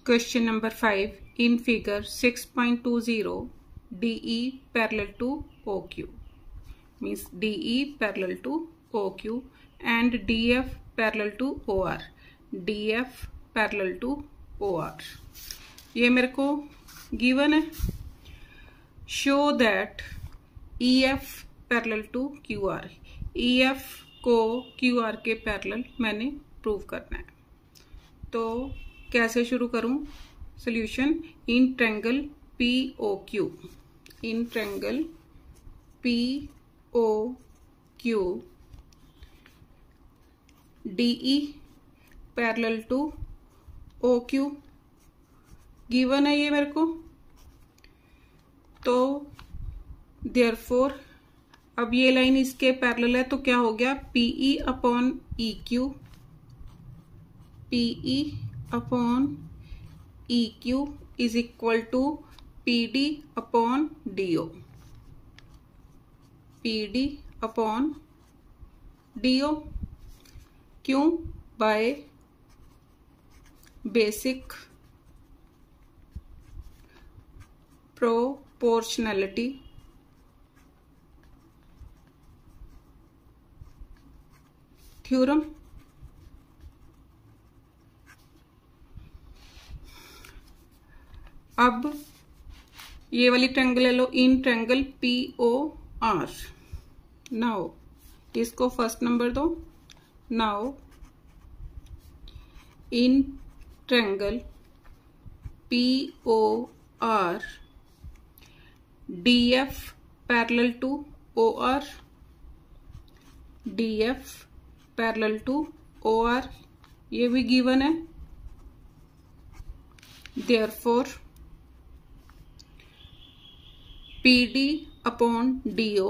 Question number 5. In figure 6.20, DE parallel to OQ. Means DE parallel to OQ and DF parallel to OR. DF parallel to OR. ये मेरे को given है. Show that EF parallel to QR. EF को QR के parallel मैंने prove करना है. तो कैसे शुरू करूं? Solution in triangle POQ. In triangle POQ DE parallel to OQ given है ये मेरे को. तो देयरफॉर अब ये लाइन इसके पैरेलल है तो क्या हो गया? PE upon EQ. PE upon EQ is equal to PD upon DO. PD upon DO. क्यों? By basic proportionality theorem. अब ये वाली ट्रायंगल ले लो. In triangle POR. नाउ इसको फर्स्ट नंबर दो. Now in triangle POR DF parallel to OR. DF parallel to OR ये भी गिवन है. Therefore PD upon DO.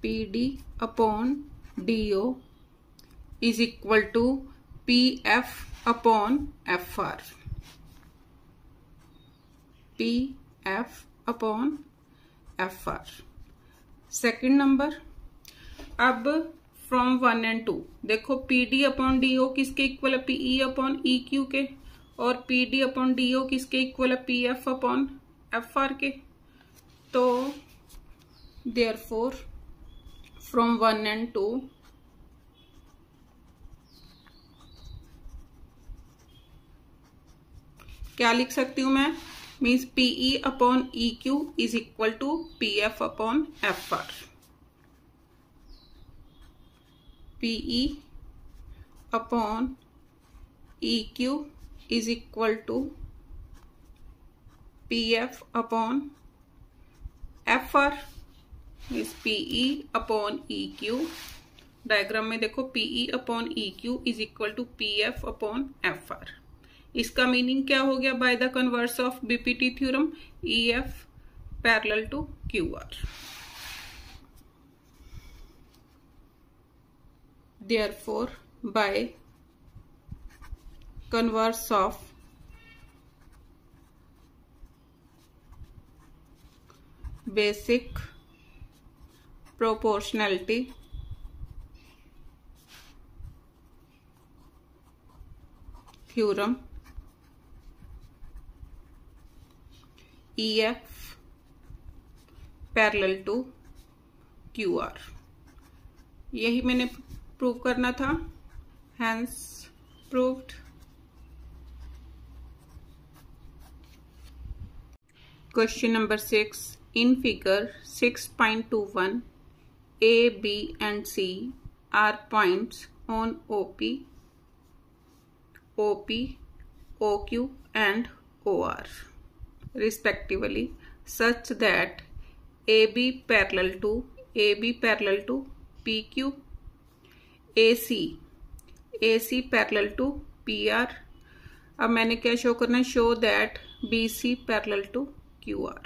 PD upon DO is equal to PF upon FR. PF upon FR. Second number. अब from 1 and 2 देखो PD upon DO किसके equal है? PE upon EQ के. और PD upon DO किसके equal है? PF upon FR के. तो देयरफॉर फ्रॉम 1 and 2 क्या लिख सकती हूं मैं? Means PE upon EQ is equal to PF upon FR. PE upon EQ is equal to PF upon FR. इस PE अपॉन EQ डायग्राम में देखो PE upon EQ is equal to PF upon FR. इसका meaning क्या हो गया? By the converse of BPT theorem EF parallel to QR. Therefore, by converse of basic proportionality theorem, EF parallel to QR यही मैंने prove करना था. Hence proved. Question number 6. In figure 6.21 A, B and C are points on OP, OQ and OR respectively such that AB parallel to PQ, AC parallel to PR. अब मैंने क्या show करना है? Show that BC parallel to QR.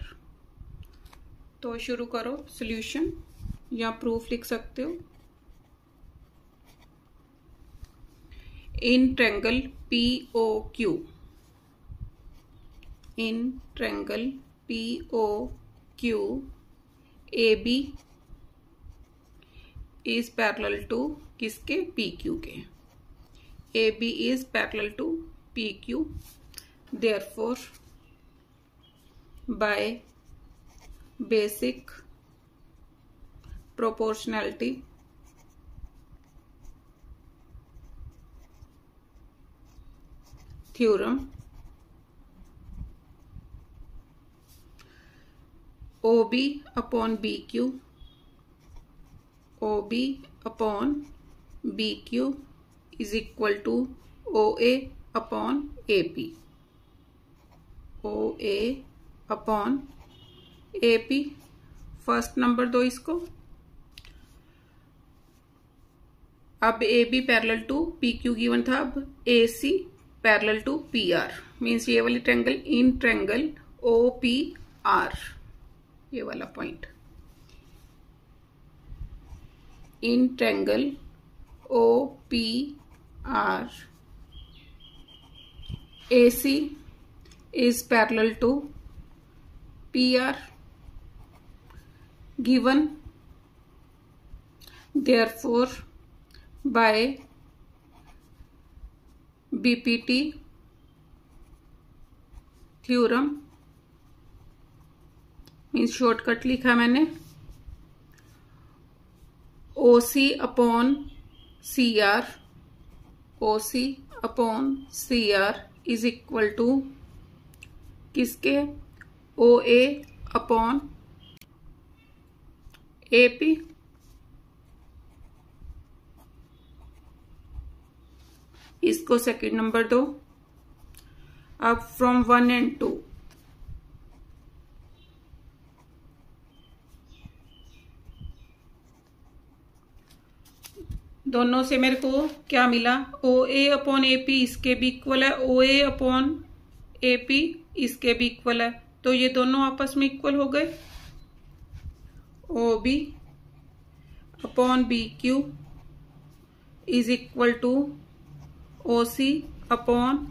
तो शुरू करो solution या proof लिख सकते हो. In triangle POQ. In triangle POQ AB is parallel to किसके? PQ के. AB is parallel to PQ. Therefore, by basic proportionality, theorem, OB upon BQ, OB upon BQ is equal to OA upon AP. OA upon AP. First number दो इसको. अब AB parallel to PQ given था. अब AC parallel to PR means ये वाली triangle in triangle OPR, ये वाला point in triangle OPR. AC is parallel to PR given. Therefore, by BPT theorem means shortcut लिखा मैंने, OC upon CR, OC upon CR is equal to किसके, OA upon AP. इसको second number दो. अब from 1 and 2 दोनों से मेरे को क्या मिला, OA अपॉन AP इसके भी इक्वल है, OA अपॉन AP इसके भी इक्वल है. तो ये दोनों आपस में इक्वल हो गए. OB upon BQ is equal to OC upon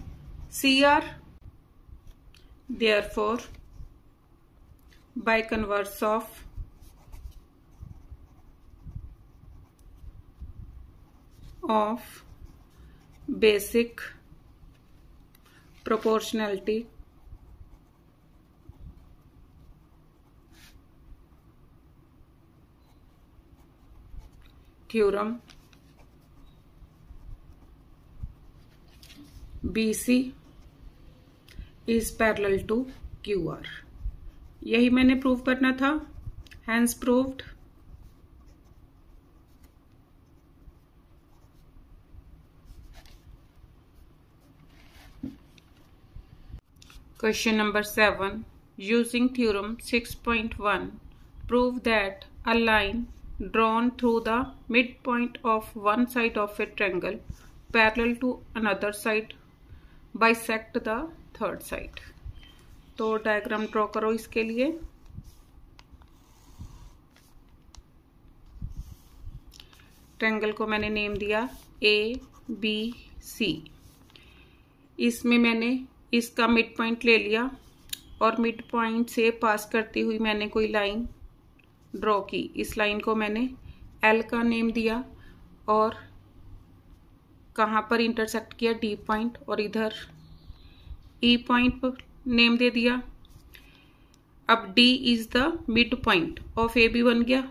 CR. Therefore, by converse of basic proportionality, theorem, BC is parallel to QR. यही मैंने प्रूव करना था. Hence proved. Question number 7. Using theorem 6.1, prove that a line drawn through the midpoint of one side of a triangle parallel to another side bisect the third side. तो diagram draw करो इसके लिए. Triangle को मैंने name दिया ABC. इसमें मैंने इसका मिड पॉइंट ले लिया और मिड पॉइंट से पास करती हुई मैंने कोई लाइन ड्रॉ की. इस लाइन को मैंने L का नेम दिया और कहाँ पर इंटरसेक्ट किया, D पॉइंट, और इधर E पॉइंट पर नेम दे दिया. अब D is the mid point of AB बन गया.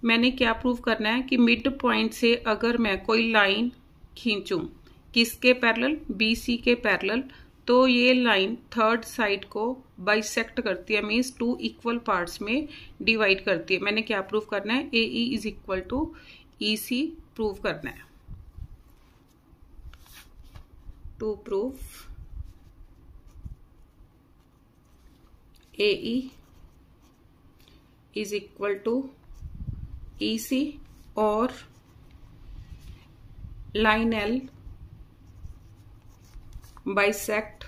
मैंने क्या प्रूव करना है कि मिड पॉइंट से अगर मैं कोई लाइन खींचूं किसके पैरेलल, BC के पैरेलल, तो ये लाइन थर्ड साइड को बाइसेक्ट करती है, मीन्स टू इक्वल पार्ट्स में डिवाइड करती है. मैंने क्या प्रूव करना है, AE is equal to EC prove करना है. To prove AE is equal to EC और line L bisect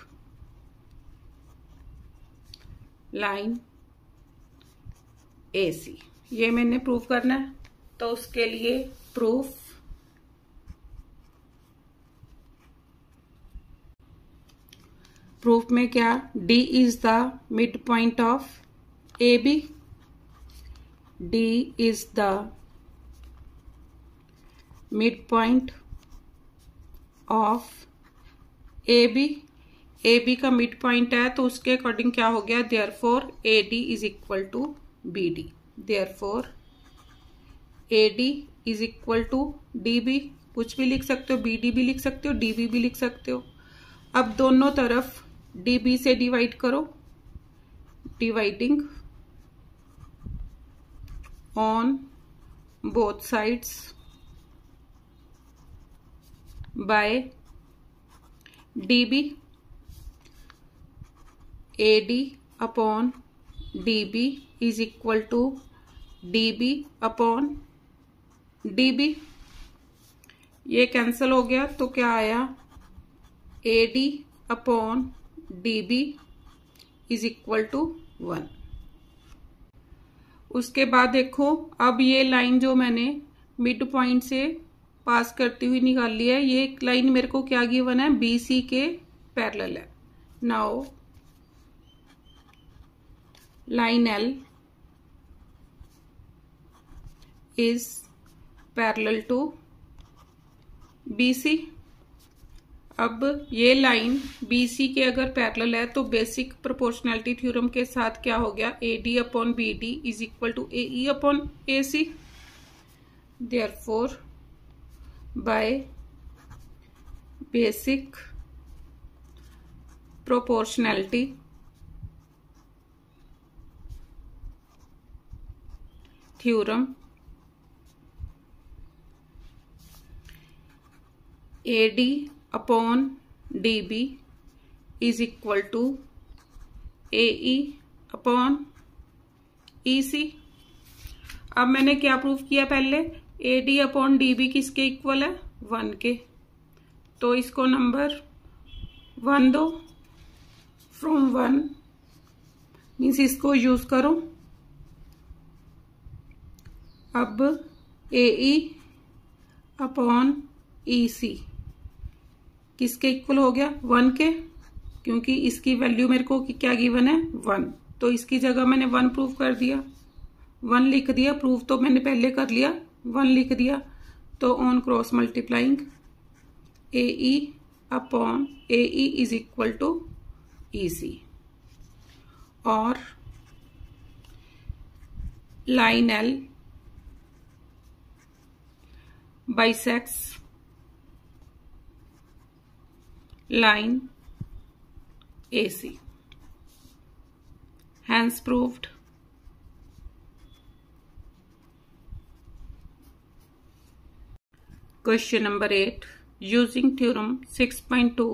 line AC. ये मैंने प्रूव करना है. तो उसके लिए प्रूफ में क्या, D is the mid point of AB. D is the mid point of AB A B का मिड पॉइंट है तो उसके अकॉर्डिंग क्या हो गया, therefore A D is equal to B D, therefore A D is equal to D B, कुछ भी लिख सकते हो, बी डी भी लिख सकते हो, डी बी भी लिख सकते हो। अब दोनों तरफ डी बी से डिवाइड करो, dividing on both sides by D B, A D upon D B is equal to D B upon D B. ये कैंसिल हो गया तो क्या आया, A D upon D B is equal to 1। उसके बाद देखो, अब ये लाइन जो मैंने मिड पॉइंट से पास करती हुई निकाल ली है, ये लाइन मेरे को क्या गिवन है, बी सी के पैरेलल है। Now line L is parallel to B C. अब ये लाइन बी सी के अगर पैरेलल है तो बेसिक प्रोपोर्शनैलिटी थ्योरम के साथ क्या हो गया, A D upon B D is equal to A E upon A C. Therefore by basic proportionality theorem A D upon D B is equal to A E upon E C. अब मैंने क्या prove किया, पहले A D upon D B किसके equal है, 1 के, तो इसको नंबर 1 दो, फ्रॉम 1 मीन्स इसको यूज करो। अब ए ई अपॉन ई सी किसके इक्वल हो गया, 1 के, क्योंकि इसकी वैल्यू मेरे को क्या गिवन है, 1, तो इसकी जगह मैंने 1 प्रूव कर दिया, 1 लिख दिया, प्रूव तो मैंने पहले कर लिया, 1 लिख दिया। तो on cross multiplying A E upon A E is equal to E C, और line L bisects line AC, hence proved। Question number 8, using theorem 6.2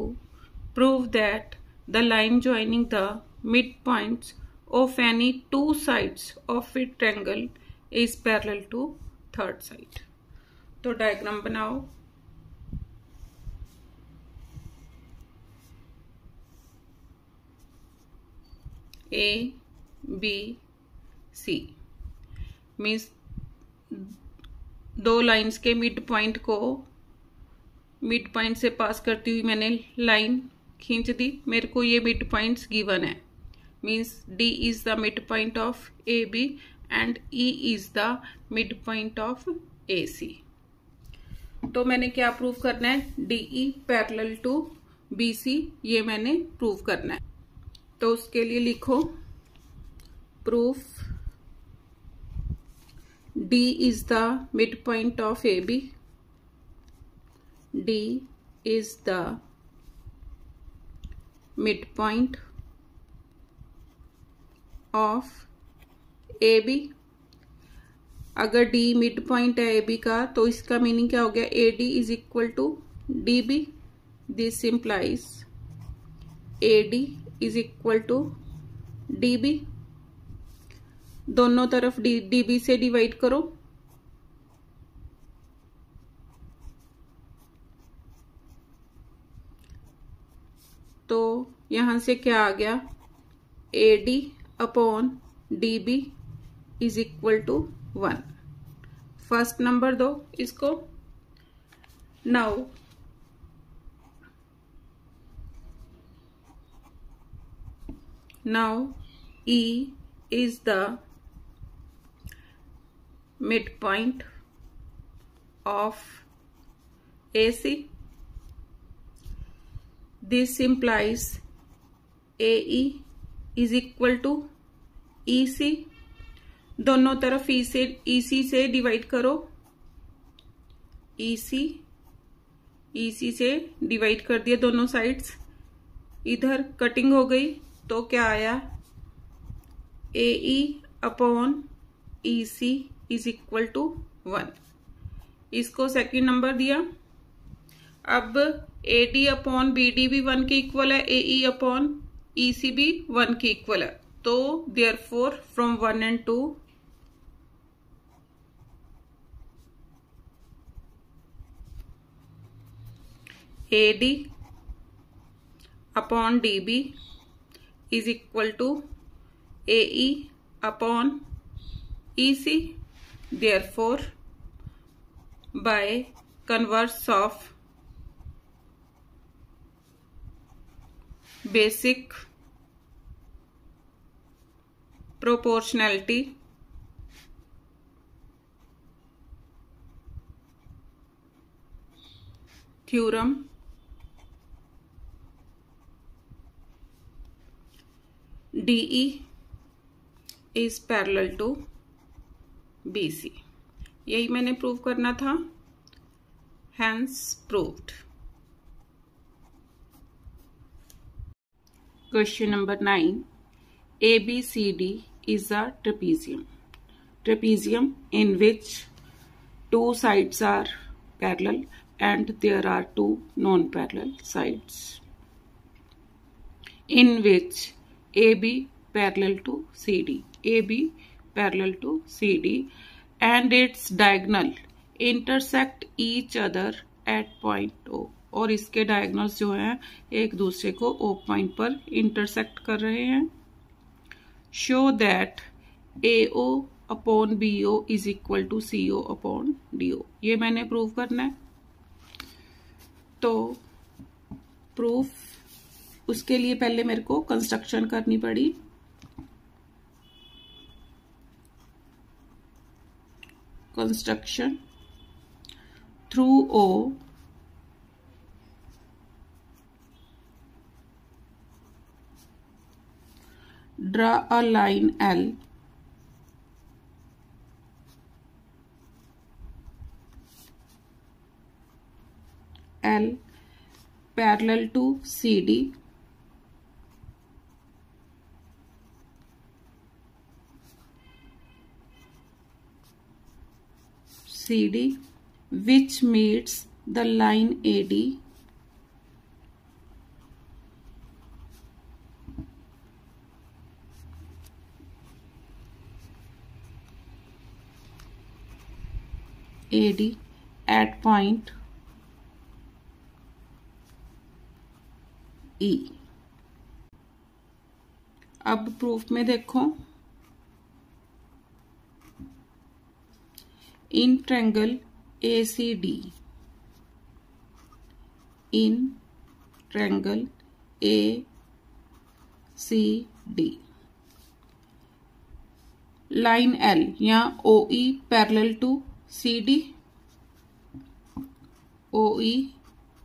prove that the line joining the midpoints of any two sides of a triangle is parallel to third side। तो diagram बनाओ। A B C means दो lines के mid point को, mid point से पास करती हुई मैंने line खींच दी, मेरे को ये मिड पॉइंट्स गिवन है, means D is the mid point of A B and E is the mid point of A C. तो मैंने क्या प्रूव करना है, D E parallel to B C, ये मैंने प्रूव करना है। तो उसके लिए लिखो, proof D is the mid point of A B, D is the mid point of A B. अगर डी मिड पॉइंट है ए बी का तो इसका मीनिंग क्या हो गया, A D is equal to D B. This implies A D is equal to D B. दोनों तरफ डी बी से डिवाइड करो, तो यहां से क्या आ गया, A D upon D B is equal to 1। First number दो इसको। Now E is the midpoint of AC. This implies AE is equal to EC, दोनों तरफ EC से डिवाइड करो, EC से डिवाइड कर दिया दोनों साइड्स, इधर कटिंग हो गई तो क्या आया, AE upon EC is equal to 1। इसको सेकंड नंबर दिया। अब AD अपॉन BD भी 1 के इक्वल है, AE अपॉन EC भी 1 के इक्वल है, तो therefore from 1 and 2 AD upon DB is equal to AE upon EC, therefore by converse of basic proportionality theorem, DE is parallel to BC। यही मैंने प्रूव करना था, hence proved। Question number 9, ABCD is a trapezium in which two sides are parallel and there are two non-parallel sides, in which AB parallel to CD and its diagonal intersect each other at point O, और इसके diagonals जो हैं एक दूसरे को O point पर intersect कर रहे हैं। Show that AO upon BO is equal to CO upon DO, ये मैंने प्रूव करना है। तो प्रूफ, उसके लिए पहले मेरे को कंस्ट्रक्शन करनी पड़ी। Construction through O draw a line L parallel to CD which meets the line AD at point E। अब प्रूफ में देखो, in triangle ACD, in triangle ACD line L या OE parallel to CD, OE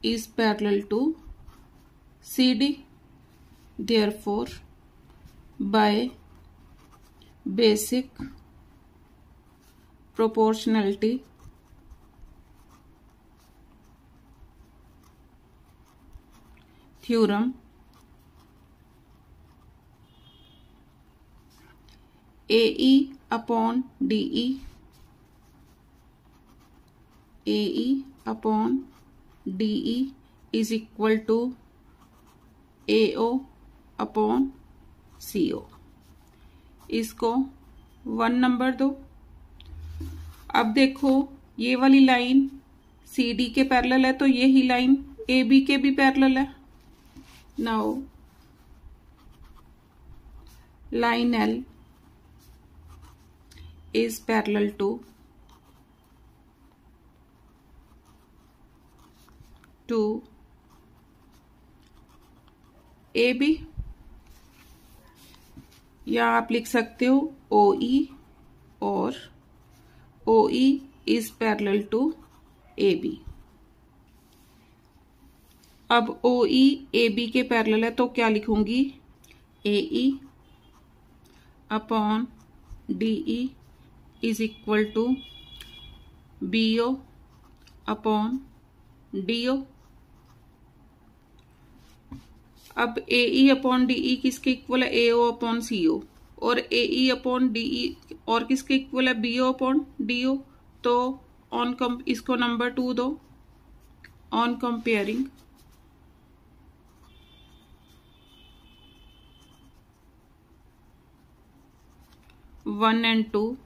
is parallel to CD, therefore by basic proportionality theorem, AE upon DE, AE upon DE is equal to AO upon CO। इसको 1 number दो। अब देखो ये वाली line CD के parallel है तो ये ही लाइन AB के भी पैरेलल है। Now line L is parallel to AB, या आप लिख सकते हो OE, और OE is parallel to AB। अब OE AB के पैरेलल है तो क्या लिखूंगी, AE upon DE is equal to BO upon DO। अब AE अपॉन DE किसके इक्वल है? AO upon CO। और AE अपॉन DE और किसके इक्वल है? BO upon DO। तो इसको नंबर 2 दो। On comparing one and two,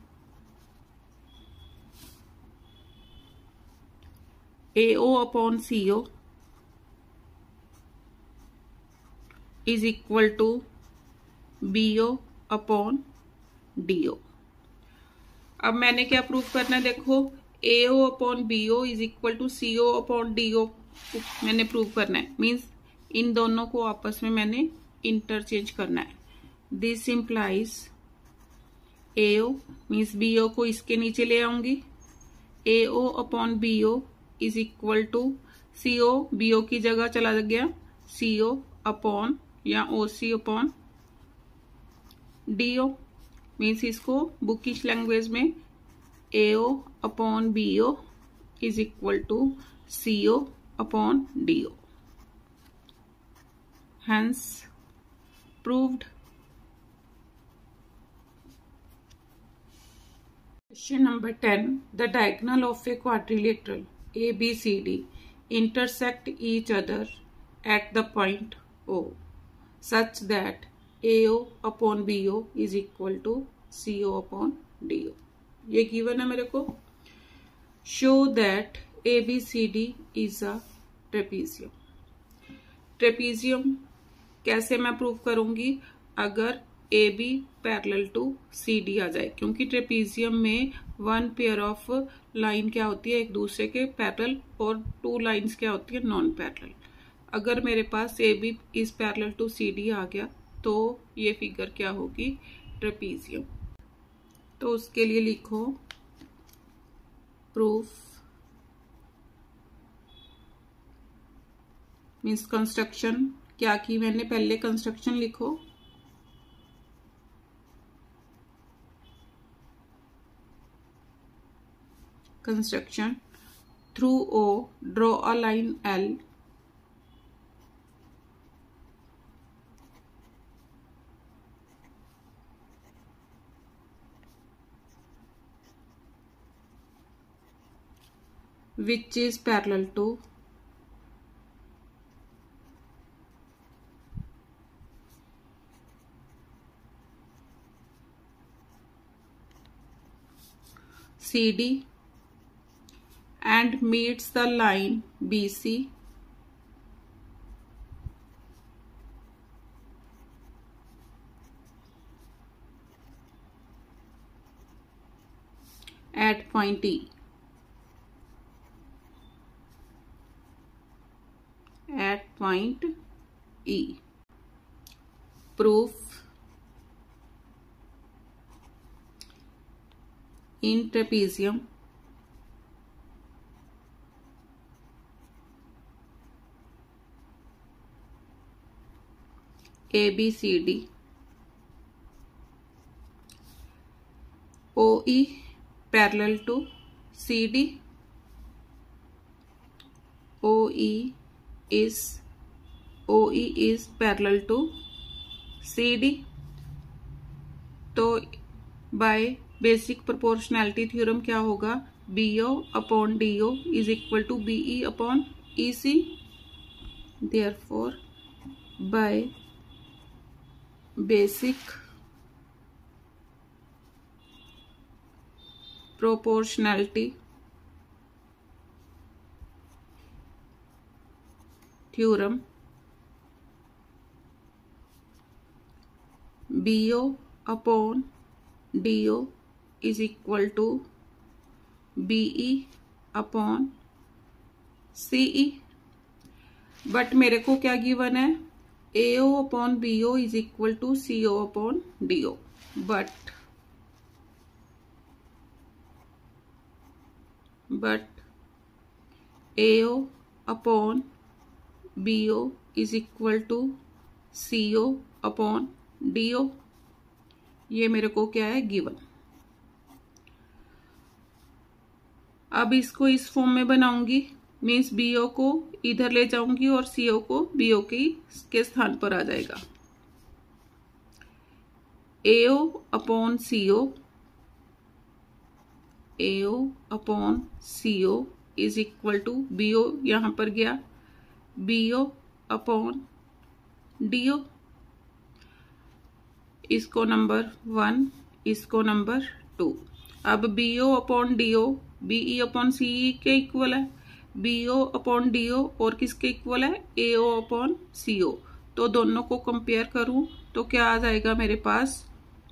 AO upon CO is equal to BO upon DO। अब मैंने क्या प्रूव करना है? देखो, AO upon BO is equal to CO upon DO मैंने प्रूव करना है। मीन्स इन दोनों को आपस में मैंने इंटरचेंज करना है। This implies AO means BO को इसके नीचे ले आऊंगी। AO upon BO is equal to CO, BO की जगह चला गया CO अपॉन या OC अपॉन DO। मीन्स इसको बुकिश लैंग्वेज में AO upon BO is equal to CO upon DO। Hence proved। Question number 10. The diagonal of a quadrilateral ABCD intersect each other at the point O such that AO upon BO is equal to CO upon DO। ये given है मेरे को। Show that ABCD is a trapezium। Trapezium कैसे मैं prove करूंगी? अगर AB parallel to CD आ जाए, क्योंकि ट्रेपीजियम में वन पेयर ऑफ लाइन क्या होती है? एक दूसरे के पैरेलल, और टू लाइंस क्या होती है? Non parallel. अगर मेरे पास AB is parallel to CD आ गया तो ये फिगर क्या होगी? ट्रेपीजियम। तो उसके लिए लिखो प्रूफ मीन्स कंस्ट्रक्शन। क्या की मैंने? पहले कंस्ट्रक्शन लिखो। Construction through O draw a line L which is parallel to CD and meets the line BC at point E। at point E। Proof in trapezium ABCD OE parallel to CD OE is parallel to CD। तो by basic proportionality theorem क्या होगा? BO upon DO is equal to BE upon EC। Therefore by basic proportionality theorem BO upon DO is equal to BE upon CE। But मेरे को क्या given है? AO upon BO is equal to CO upon DO। But AO upon BO is equal to CO upon DO, ये मेरे को क्या है given. अब इसको इस फॉर्म में बनाऊंगी, मीन्स BO को इधर ले जाऊंगी और CO को BO के स्थान पर आ जाएगा। AO upon CO, AO upon CO is equal to BO यहां पर गया, BO अपॉन DO, इसको नंबर 1, इसको नंबर 2। अब BO upon DO BE upon CE के इक्वल है, BO अपॉन DO और किसके इक्वल है, AO अपॉन CO। तो दोनों को कंपेयर करूं तो क्या आ जाएगा मेरे पास,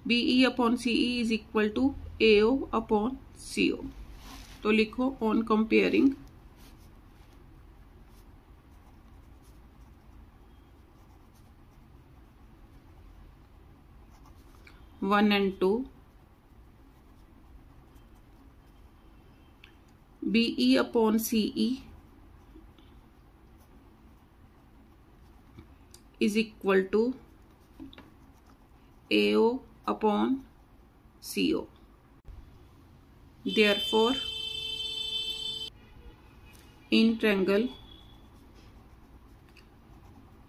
BE upon CE is equal to AO upon CO। तो लिखो on comparing one and two, BE upon CE is equal to AO upon CO. Therefore, in triangle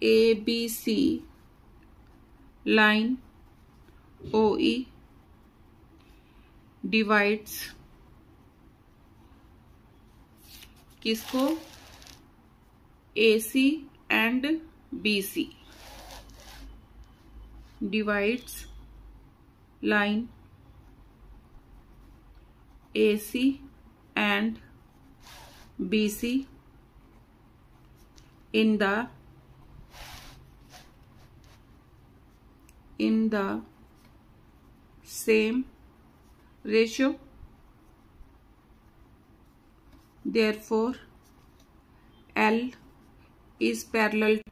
ABC line OE divides किसको, AC and BC, divides line AC and BC in the same ratio. Therefore, L is parallel to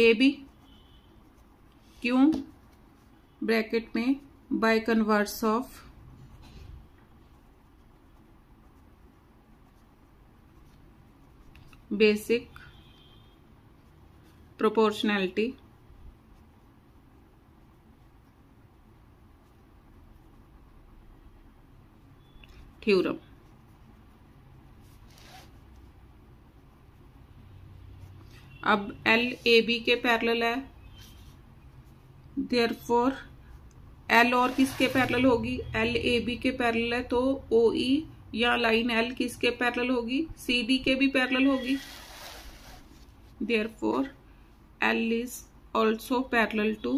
AB। क्यों, bracket में by converse of basic proportionality theorem. अब L AB के parallel है, therefore L और किसके parallel होगी, L AB के parallel है, तो OE या लाइन L किसके पैरेलल होगी, CD के भी पैरेलल होगी। Therefore L is also parallel to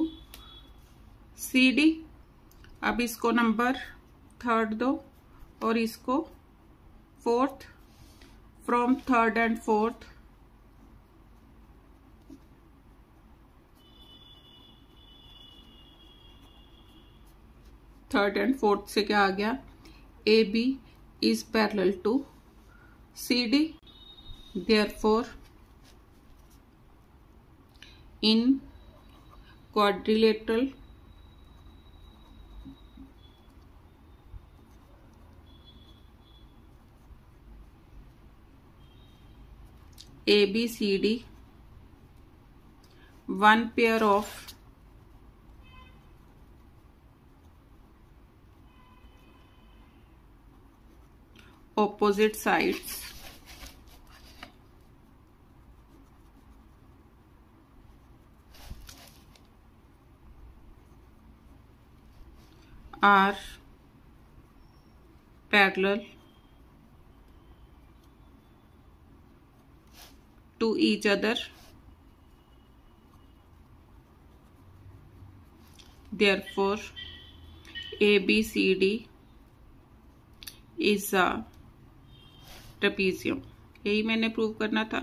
CD। अब इसको नंबर 3rd दो और इसको 4th। From 3rd and 4th से क्या आ गया, AB is parallel to CD। Therefore, in quadrilateral ABCD, one pair of opposite sides are parallel to each other. Therefore, ABCD is a trapezium. यही मैंने prove करना था।